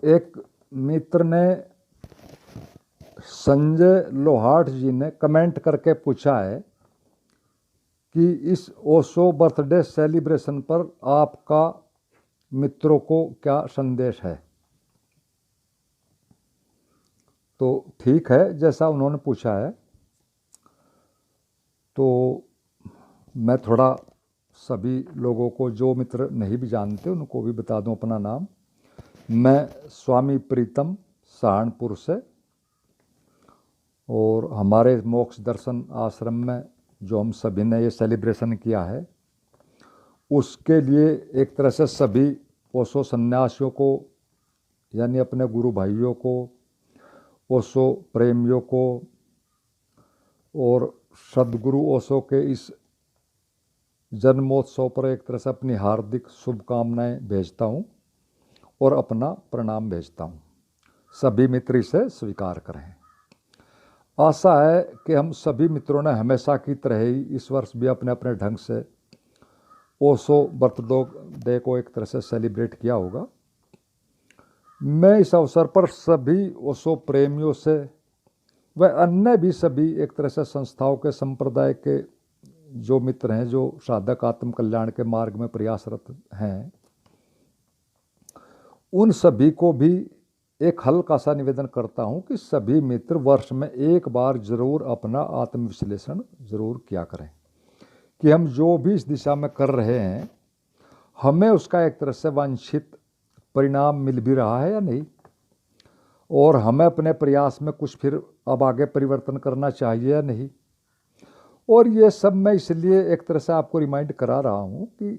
एक मित्र ने, संजय लोहाट जी ने कमेंट करके पूछा है कि इस ओशो बर्थडे सेलिब्रेशन पर आपका मित्रों को क्या संदेश है। तो ठीक है, जैसा उन्होंने पूछा है तो मैं थोड़ा सभी लोगों को, जो मित्र नहीं भी जानते उनको भी बता दूं अपना नाम। मैं स्वामी प्रीतम सहारनपुर से, और हमारे मोक्ष दर्शन आश्रम में जो हम सभी ने ये सेलिब्रेशन किया है, उसके लिए एक तरह से सभी ओशो सन्यासियों को, यानी अपने गुरु भाइयों को, ओशो प्रेमियों को और सदगुरु ओशो के इस जन्मोत्सव पर एक तरह से अपनी हार्दिक शुभकामनाएं भेजता हूं और अपना प्रणाम भेजता हूं। सभी मित्र इसे स्वीकार करें। आशा है कि हम सभी मित्रों ने हमेशा की तरह ही इस वर्ष भी अपने अपने ढंग से ओशो बर्थडे को एक तरह से सेलिब्रेट किया होगा। मैं इस अवसर पर सभी ओशो प्रेमियों से व अन्य भी सभी एक तरह से संस्थाओं के, संप्रदाय के जो मित्र हैं, जो साधक आत्म कल्याण के मार्ग में प्रयासरत हैं, उन सभी को भी एक हल्का सा निवेदन करता हूं कि सभी मित्र वर्ष में एक बार जरूर अपना आत्मविश्लेषण जरूर किया करें कि हम जो भी इस दिशा में कर रहे हैं, हमें उसका एक तरह से वांछित परिणाम मिल भी रहा है या नहीं, और हमें अपने प्रयास में कुछ फिर अब आगे परिवर्तन करना चाहिए या नहीं। और ये सब मैं इसलिए एक तरह से आपको रिमाइंड करा रहा हूँ कि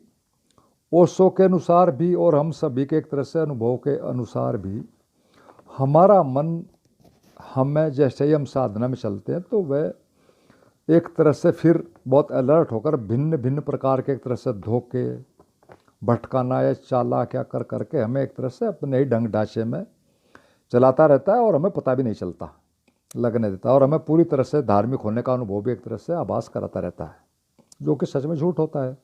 ओशो के अनुसार भी और हम सभी के एक तरह से अनुभव के अनुसार भी हमारा मन, हमें जैसे ही हम साधना में चलते हैं तो वह एक तरह से फिर बहुत अलर्ट होकर भिन्न भिन्न प्रकार के एक तरह से धोखे, भटकाना या चालाकियाँ कर करके हमें एक तरह से अपने ही ढंग ढांचे में चलाता रहता है और हमें पता भी नहीं चलता, लगने देता, और हमें पूरी तरह से धार्मिक होने का अनुभव भी एक तरह से आभास कराता रहता है, जो कि सच में झूठ होता है।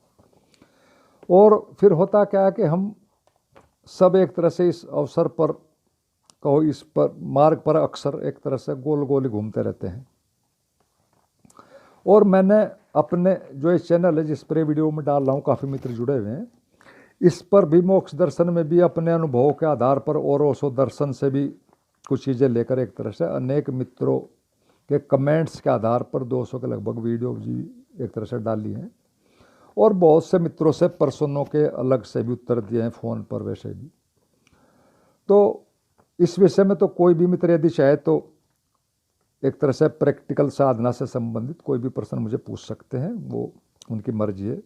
और फिर होता क्या है कि हम सब एक तरह से इस अवसर पर कहो, इस पर मार्ग पर अक्सर एक तरह से गोल गोल घूमते रहते हैं। और मैंने अपने जो ये चैनल है जिस पर वीडियो में डाल रहा हूँ, काफ़ी मित्र जुड़े हुए हैं, इस पर भी मोक्ष दर्शन में भी अपने अनुभवों के आधार पर और ओशो दर्शन से भी कुछ चीज़ें लेकर एक तरह से अनेक मित्रों के कमेंट्स के आधार पर 200 के लगभग वीडियो भी एक तरह से डाली हैं, और बहुत से मित्रों से पर्सनों के अलग से भी उत्तर दिए हैं, फ़ोन पर वैसे भी। तो इस विषय में तो कोई भी मित्र यदि चाहे तो एक तरह से प्रैक्टिकल साधना से संबंधित कोई भी प्रश्न मुझे पूछ सकते हैं, वो उनकी मर्जी है,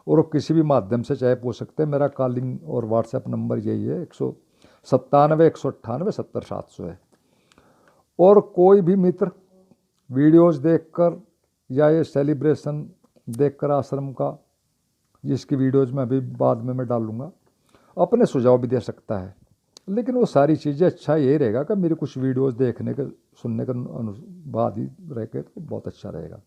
और वो किसी भी माध्यम से चाहे पूछ सकते हैं। मेरा कॉलिंग और व्हाट्सएप नंबर यही है, 197 198 70 700 है। और कोई भी मित्र वीडियोस देखकर या ये सेलिब्रेशन देखकर आश्रम का, जिसकी वीडियोस में अभी बाद में मैं डालूंगा, अपने सुझाव भी दे सकता है। लेकिन वो सारी चीज़ें अच्छा यही रहेगा कि मेरी कुछ वीडियोस देखने के, सुनने के बाद ही रह के तो बहुत अच्छा रहेगा।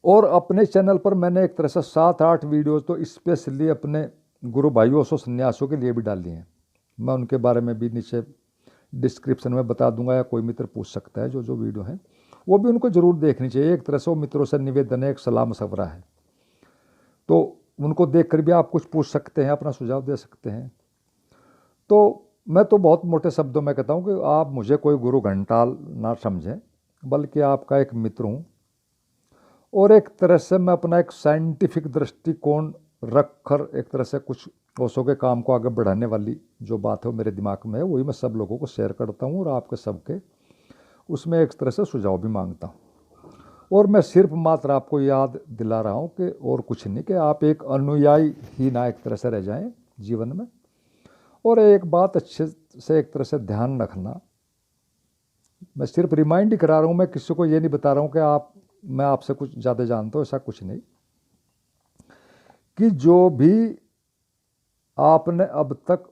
और अपने चैनल पर मैंने एक तरह से 7-8 वीडियोस तो स्पेशली अपने गुरु भाइयों ओशो सन्यासियों के लिए भी डाली हैं। मैं उनके बारे में भी नीचे डिस्क्रिप्शन में बता दूंगा, या कोई मित्र पूछ सकता है। जो जो वीडियो हैं वो भी उनको ज़रूर देखनी चाहिए। एक तरह से वो मित्रों से निवेदन है, एक सलाह मशवरा है, तो उनको देख कर भी आप कुछ पूछ सकते हैं, अपना सुझाव दे सकते हैं। तो मैं तो बहुत मोटे शब्दों में कहता हूँ कि आप मुझे कोई गुरु घंटाल ना समझें, बल्कि आपका एक मित्र हूँ, और एक तरह से मैं अपना एक साइंटिफिक दृष्टिकोण रख कर एक तरह से कुछ ओशो के काम को आगे बढ़ाने वाली जो बात है वो मेरे दिमाग में है, वही मैं सब लोगों को शेयर करता हूँ, और आपके सबके उसमें एक तरह से सुझाव भी मांगता हूँ। और मैं सिर्फ मात्र आपको याद दिला रहा हूँ कि और कुछ नहीं, कि आप एक अनुयायी ही ना एक तरह से रह जाएं जीवन में। और एक बात अच्छे से एक तरह से ध्यान रखना, मैं सिर्फ रिमाइंड ही करा रहा हूँ, मैं किसी को ये नहीं बता रहा हूँ कि मैं आपसे कुछ ज़्यादा जानता हूँ, ऐसा कुछ नहीं। कि जो भी आपने अब तक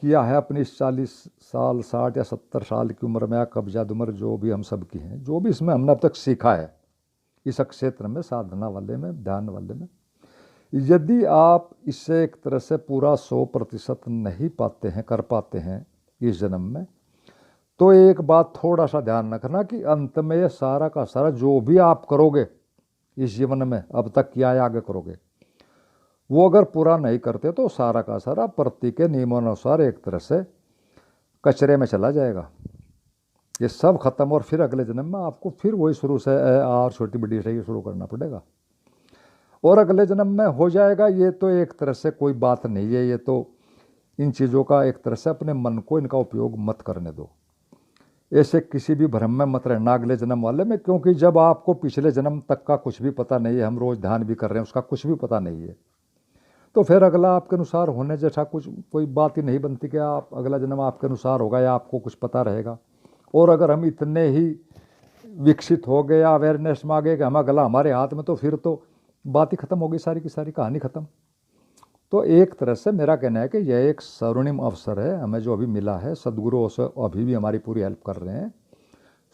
किया है अपनी 40 साल, 60 या 70 साल की उम्र में, या कब्जाद उम्र जो भी हम सब की हैं, जो भी इसमें हमने अब तक सीखा है इस क्षेत्र में, साधना वाले में, ध्यान वाले में, यदि आप इससे एक तरह से पूरा 100% नहीं पाते हैं, कर पाते हैं इस जन्म में, तो एक बात थोड़ा सा ध्यान रखना कि अंत में ये सारा का सारा जो भी आप करोगे इस जीवन में, अब तक किया या आगे करोगे, वो अगर पूरा नहीं करते तो सारा का सारा प्रकृति के नियमानुसार एक तरह से कचरे में चला जाएगा। ये सब खत्म और फिर अगले जन्म में आपको फिर वही शुरू से और छोटी बड़ी से शुरू करना पड़ेगा। और अगले जन्म में हो जाएगा ये तो एक तरह से कोई बात नहीं है। ये तो इन चीज़ों का एक तरह से अपने मन को इनका उपयोग मत करने दो। ऐसे किसी भी भ्रम में मत रहना अगले जन्म वाले में, क्योंकि जब आपको पिछले जन्म तक का कुछ भी पता नहीं है, हम रोज़ ध्यान भी कर रहे हैं, उसका कुछ भी पता नहीं है, तो फिर अगला आपके अनुसार होने जैसा कुछ कोई बात ही नहीं बनती कि आप अगला जन्म आपके अनुसार होगा या आपको कुछ पता रहेगा। और अगर हम इतने ही विकसित हो गए या अवेयरनेस में आ गए कि हम अगला हमारे हाथ में, तो फिर तो बात ही खत्म हो गई, सारी की सारी कहानी खत्म। तो एक तरह से मेरा कहना है कि यह एक स्वर्णिम अवसर है हमें जो अभी मिला है। सदगुरु से अभी भी हमारी पूरी हेल्प कर रहे हैं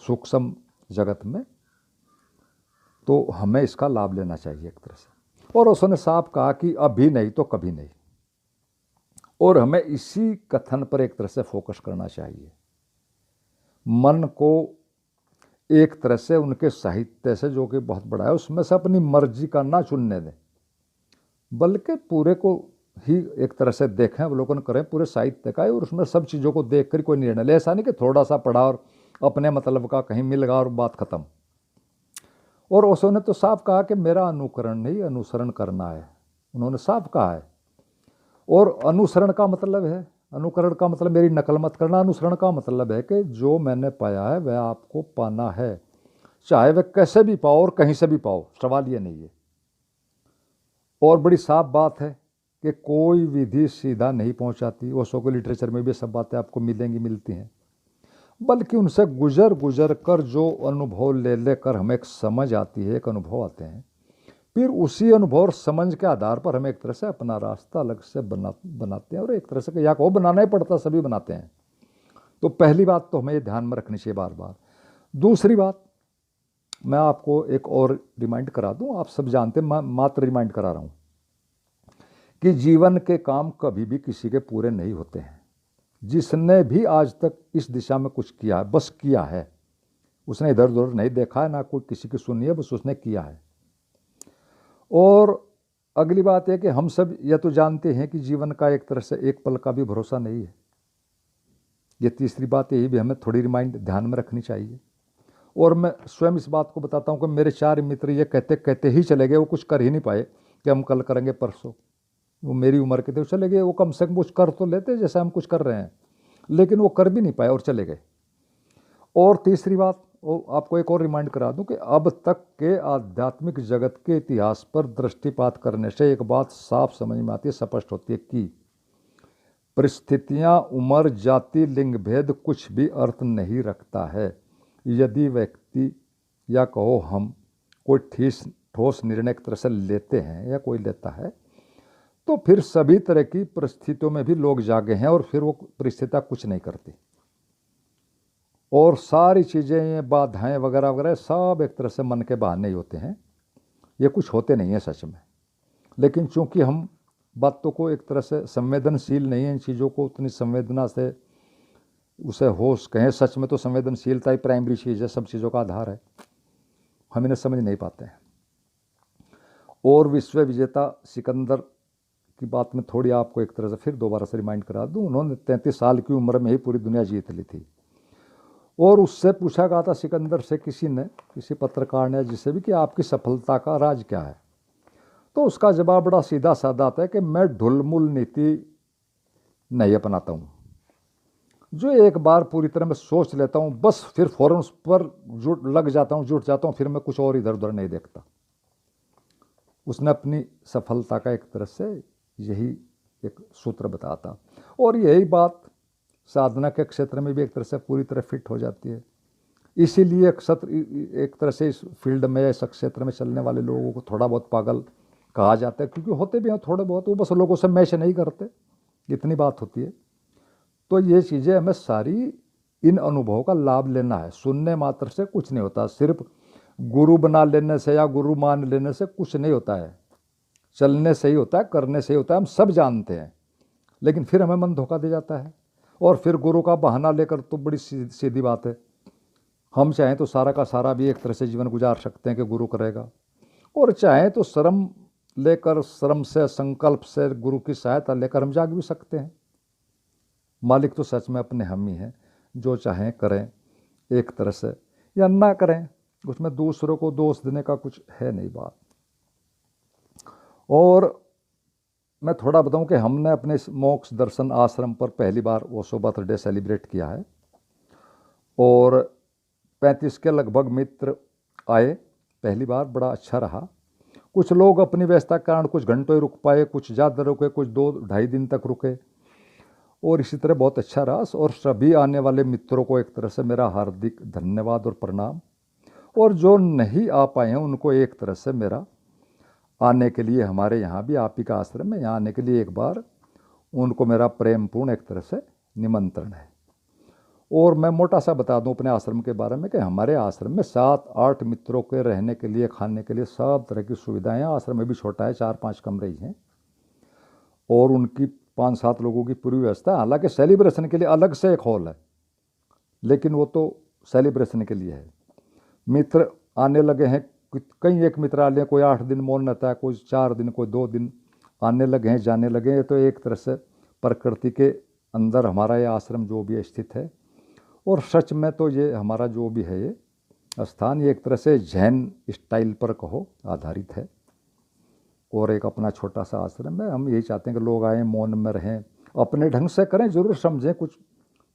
सूक्ष्म जगत में, तो हमें इसका लाभ लेना चाहिए एक तरह से। और उसने साफ कहा कि अभी नहीं तो कभी नहीं, और हमें इसी कथन पर एक तरह से फोकस करना चाहिए। मन को एक तरह से उनके साहित्य से, जो कि बहुत बड़ा है, उसमें से अपनी मर्जी का ना चुनने दें, बल्कि पूरे को ही एक तरह से देखें, अवलोकन करें पूरे साहित्य का, और उसमें सब चीज़ों को देख कर कोई निर्णय ले। ऐसा नहीं कि थोड़ा सा पढ़ा और अपने मतलब का कहीं मिल गया और बात खत्म। और ओशो ने तो साफ कहा कि मेरा अनुकरण नहीं अनुसरण करना है, उन्होंने साफ कहा है। और अनुसरण का मतलब है, अनुकरण का मतलब मेरी नकल मत करना। अनुसरण का मतलब है कि जो मैंने पाया है वह आपको पाना है, चाहे वह कैसे भी पाओ और कहीं से भी पाओ, सवाल ये नहीं है। और बड़ी साफ बात है कि कोई विधि सीधा नहीं पहुंचाती। ओशो के लिटरेचर में भी सब बातें आपको मिलेंगी, मिलती हैं, बल्कि उनसे गुजर गुजर कर जो अनुभव ले लेकर हमें एक समझ आती है, एक अनुभव आते हैं, फिर उसी अनुभव और समझ के आधार पर हम एक तरह से अपना रास्ता अलग से बनाते हैं। और एक तरह से या को बनाना ही पड़ता, सभी बनाते हैं। तो पहली बात तो हमें ये ध्यान में रखनी चाहिए बार बार। दूसरी बात मैं आपको एक और रिमाइंड करा दूं, आप सब जानते हैं, मैं मात्र रिमाइंड करा रहा हूं कि जीवन के काम कभी भी किसी के पूरे नहीं होते हैं। जिसने भी आज तक इस दिशा में कुछ किया है, बस किया है, उसने इधर उधर नहीं देखा है, ना कोई किसी की सुनी है, बस उसने किया है। और अगली बात है कि हम सब यह तो जानते हैं कि जीवन का एक तरह से एक पल का भी भरोसा नहीं है। ये तीसरी बात यही भी हमें थोड़ी रिमाइंड ध्यान में रखनी चाहिए। और मैं स्वयं इस बात को बताता हूँ कि मेरे 4 मित्र ये कहते कहते ही चले गए, वो कुछ कर ही नहीं पाए कि हम कल करेंगे परसों। वो मेरी उम्र के थे, वो चले गए। वो कम से कम कुछ कर तो लेते जैसे हम कुछ कर रहे हैं, लेकिन वो कर भी नहीं पाए और चले गए। और तीसरी बात, वो आपको एक और रिमाइंड करा दूं कि अब तक के आध्यात्मिक जगत के इतिहास पर दृष्टिपात करने से एक बात साफ समझ में आती है, स्पष्ट होती है कि परिस्थितियां, उम्र, जाति, लिंग भेद कुछ भी अर्थ नहीं रखता है। यदि व्यक्ति या कहो हम कोई ठोस निर्णय एक तरह से लेते हैं या कोई लेता है, तो फिर सभी तरह की परिस्थितियों में भी लोग जागे हैं और फिर वो परिस्थितियां कुछ नहीं करती। और सारी चीज़ें, ये बाधाएं वगैरह वगैरह सब एक तरह से मन के बहाने ही होते हैं, ये कुछ होते नहीं है सच में। लेकिन चूंकि हम बातों को एक तरह से संवेदनशील नहीं है, इन चीज़ों को उतनी संवेदना से उसे होश कहें, सच में तो संवेदनशीलता ही प्राइमरी चीज़ है, सब चीज़ों का आधार है, हम इन्हें समझ नहीं पाते हैं। और विश्व विजेता सिकंदर की बात में थोड़ी आपको एक तरह से फिर दोबारा से रिमाइंड करा दूं। उन्होंने 33 साल की उम्र में ही पूरी दुनिया जीत ली थी। और उससे पूछा गया था सिकंदर से किसी ने, किसी पत्रकार ने, जिसे भी, कि आपकी सफलता का राज क्या है। तो उसका जवाब बड़ा सीधा साधा आता है कि मैं ढुलमुल नीति नहीं अपनाता हूँ, जो एक बार पूरी तरह मैं सोच लेता हूँ, बस फिर फौरन उस पर जुट जाता हूँ, फिर मैं कुछ और इधर उधर नहीं देखता। उसने अपनी सफलता का एक तरह से यही एक सूत्र बताया था। और यही बात साधना के क्षेत्र में भी एक तरह से पूरी तरह फिट हो जाती है। इसीलिए एक तरह से इस फील्ड में, इस क्षेत्र में चलने वाले लोगों को थोड़ा बहुत पागल कहा जाता है, क्योंकि होते भी हैं थोड़े बहुत, वो बस लोगों से मैच नहीं करते, इतनी बात होती है। तो ये चीज़ें हमें सारी इन अनुभवों का लाभ लेना है। सुनने मात्र से कुछ नहीं होता, सिर्फ गुरु बना लेने से या गुरु मान लेने से कुछ नहीं होता है। चलने से ही होता है, करने से ही होता है, हम सब जानते हैं। लेकिन फिर हमें मन धोखा दे जाता है और फिर गुरु का बहाना लेकर, तो बड़ी सीधी बात है, हम चाहें तो सारा का सारा भी एक तरह से जीवन गुजार सकते हैं कि गुरु करेगा, और चाहें तो श्रम लेकर, श्रम से, संकल्प से, गुरु की सहायता लेकर हम जाग भी सकते हैं। मालिक तो सच में अपने हम ही हैं, जो चाहें करें एक तरह से या ना करें, उसमें दूसरों को दोष देने का कुछ है नहीं बात। और मैं थोड़ा बताऊं कि हमने अपने इस मोक्ष दर्शन आश्रम पर पहली बार ओशो बर्थडे सेलिब्रेट किया है, और 35 के लगभग मित्र आए पहली बार, बड़ा अच्छा रहा। कुछ लोग अपनी व्यस्तता के कारण कुछ घंटों ही रुक पाए, कुछ ज़्यादा रुके, कुछ 2-2.5 दिन तक रुके, और इसी तरह बहुत अच्छा रहा। और सभी आने वाले मित्रों को एक तरह से मेरा हार्दिक धन्यवाद और प्रणाम, और जो नहीं आ पाए हैं उनको एक तरह से मेरा आने के लिए, हमारे यहाँ भी आप ही का आश्रम में यहाँ आने के लिए एक बार उनको मेरा प्रेमपूर्ण एक तरह से निमंत्रण है। और मैं मोटा सा बता दूं अपने आश्रम के बारे में कि हमारे आश्रम में 7-8 मित्रों के रहने के लिए, खाने के लिए सब तरह की सुविधाएं हैं। आश्रम में भी छोटा है, 4-5 कमरे ही हैं, और उनकी 5-7 लोगों की पूरी व्यवस्था है। हालांकि सेलिब्रेशन के लिए अलग से एक हॉल है, लेकिन वो तो सेलिब्रेशन के लिए है। मित्र आने लगे हैं, कई एक मित्र आ लिए, कोई 8 दिन मौन रहता है, कोई 4 दिन, कोई 2 दिन, आने लगे हैं, जाने लगे हैं। तो एक तरह से प्रकृति के अंदर हमारा ये आश्रम जो भी स्थित है, और सच में तो ये हमारा जो भी है ये स्थान, ये एक तरह से जैन स्टाइल पर कहो आधारित है, और एक अपना छोटा सा आश्रम है। हम यही चाहते हैं कि लोग आएँ, मौन में रहें, अपने ढंग से करें, ज़रूर समझें, कुछ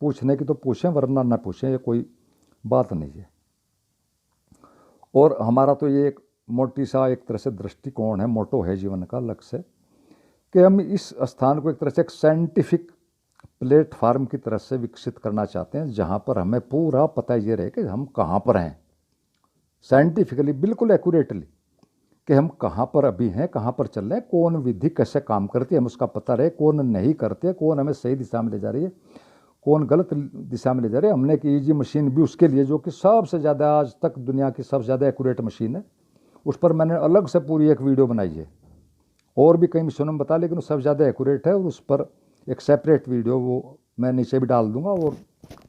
पूछने की तो पूछें, वरना ना पूछें, ये कोई बात नहीं है। और हमारा तो ये एक मोटी सा एक तरह से दृष्टिकोण है, मोटो है जीवन का लक्ष्य, कि हम इस स्थान को एक तरह से एक साइंटिफिक प्लेटफार्म की तरह से विकसित करना चाहते हैं, जहाँ पर हमें पूरा पता ये रहे कि हम कहाँ पर हैं, साइंटिफिकली बिल्कुल एक्यूरेटली, कि हम कहाँ पर अभी हैं, कहाँ पर चल रहे हैं, कौन विधि कैसे काम करती है, हम उसका पता रहे, कौन नहीं करती है, कौन हमें सही दिशा में ले जा रही है, कौन गलत दिशा में ले जा रहे हैं। हमने एक ईजी मशीन भी उसके लिए, जो कि सबसे ज़्यादा आज तक दुनिया की सबसे ज़्यादा एक्यूरेट मशीन है, उस पर मैंने अलग से पूरी एक वीडियो बनाई है, और भी कई मशीनों में बता, लेकिन वो सबसे ज़्यादा एक्यूरेट है, और उस पर एक सेपरेट वीडियो वो मैं नीचे भी डाल दूंगा, और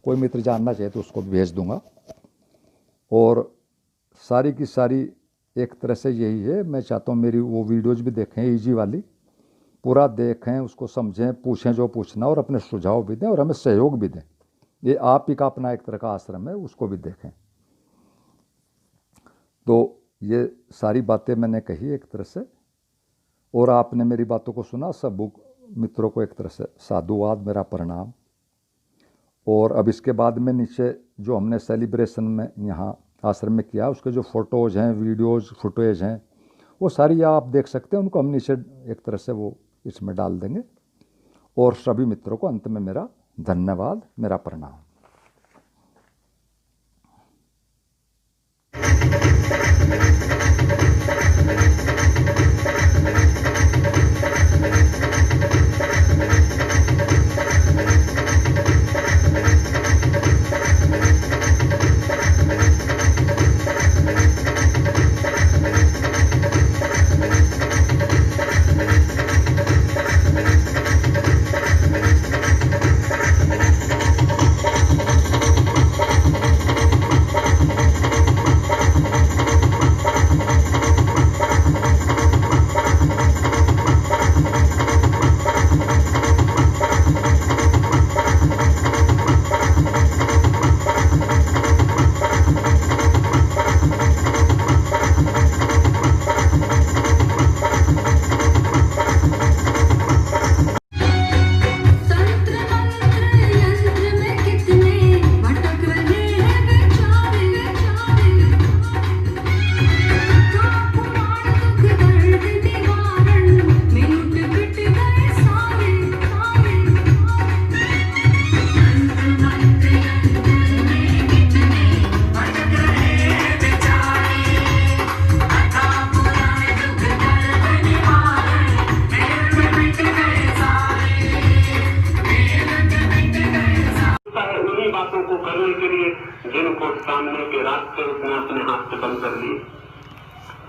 कोई मित्र जानना चाहे तो उसको भी भेज दूंगा। और सारी की सारी एक तरह से यही है, मैं चाहता हूँ मेरी वो वीडियोज़ भी देखें, ईजी वाली, पूरा देखें, उसको समझें, पूछें जो पूछना, और अपने सुझाव भी दें, और हमें सहयोग भी दें। ये आप ही का अपना एक तरह का आश्रम है, उसको भी देखें। तो ये सारी बातें मैंने कही एक तरह से, और आपने मेरी बातों को सुना। सब मित्रों को एक तरह से साधुवाद, मेरा प्रणाम। और अब इसके बाद में नीचे जो हमने सेलिब्रेशन में यहाँ आश्रम में किया, उसके जो फ़ोटोज़ हैं, वीडियोज़, फुटेज हैं, वो सारी आप देख सकते हैं, उनको हम नीचे एक तरह से वो इसमें डाल देंगे। और सभी मित्रों को अंत में मेरा धन्यवाद, मेरा प्रणाम। जिनको सामने के रास्ते उसने अपने हाथ से बंद कर लिए।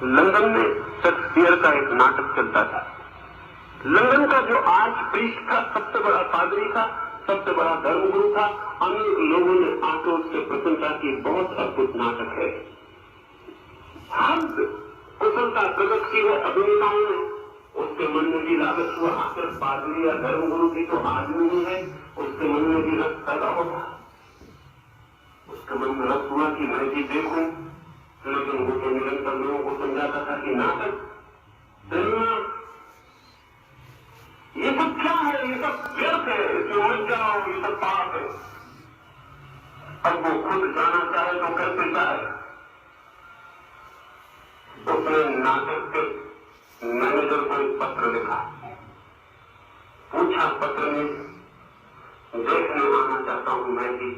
लंदन में शेक्सपियर का एक नाटक चलता था। लंदन का जो आर्च प्रीस्ट था, सबसे बड़ा पादरी था, सबसे बड़ा धर्मगुरु था, अनेक लोगों ने आकर उससे प्रशंसा की, बहुत अद्भुत नाटक है। हद कुशलता प्रकट की है अभिनेताओं ने। उसके मन में भी लागत हुआ, आखिर पादरी या धर्मगुरु की तो आदमी ही है, उसके मन में भी रस पैदा होता। उसके मन में रस हुआ कि मैं भी देखूं, लेकिन वो तो निरंतर लोगों को समझाता था कि नाटक, सिनेमा, ये सब क्या है, ये सब व्यर्थ है, इसमें मत जाओ, ये सब पाप है। अब वो खुद जाना चाहे तो कैसे जाए। उसने नाटक के मैनेजर को एक पत्र लिखा, पूछा पत्र में, देखने आना चाहता हूं मैं भी।